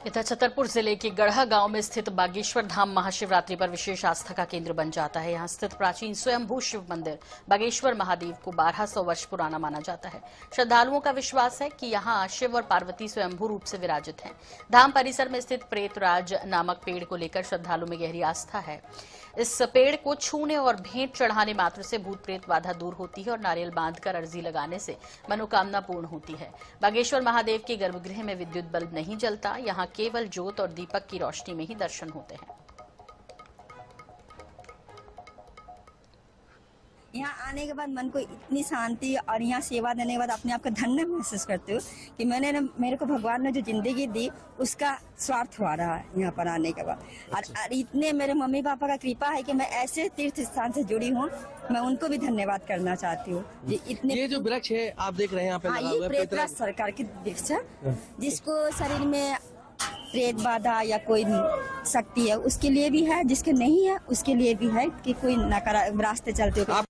इधर छतरपुर जिले के गढ़ा गांव में स्थित बागेश्वर धाम महाशिवरात्रि पर विशेष आस्था का केंद्र बन जाता है। यहां स्थित प्राचीन स्वयंभू शिव मंदिर बागेश्वर महादेव को 1200 वर्ष पुराना माना जाता है। श्रद्धालुओं का विश्वास है कि यहां शिव और पार्वती स्वयंभू रूप से विराजित हैं। धाम परिसर में स्थित प्रेतराज नामक पेड़ को लेकर श्रद्धालुओं में गहरी आस्था है। इस पेड़ को छूने और भेंट चढ़ाने मात्र से भूत प्रेत बाधा दूर होती है और नारियल बांधकर अर्जी लगाने से मनोकामना पूर्ण होती है। बागेश्वर महादेव के गर्भगृह में विद्युत बल्ब नहीं जलता, यहाँ केवल ज्योत और दीपक की रोशनी में ही दर्शन होते हैं। यहाँ आने के बाद मन को इतनी शांति और यहाँ सेवा देने के बाद अपने आप को धन्य महसूस करते हो कि मेरे को भगवान ने जो जिंदगी दी उसका स्वार्थ हुआ रहा है यहाँ पर आने के बाद। और इतने मेरे मम्मी पापा का कृपा है कि मैं ऐसे तीर्थ स्थान से जुड़ी हूँ, मैं उनको भी धन्यवाद करना चाहती हूँ। ये जो वृक्ष है आप देख रहे हैं यहाँ पे लगा हुआ है, प्रेतराज सरकार की वृक्ष है, जिसको शरीर में प्रेत बाधा या कोई शक्ति है उसके लिए भी है, जिसके नहीं है उसके लिए भी है कि कोई नकारात्मक रास्ते चलते हो।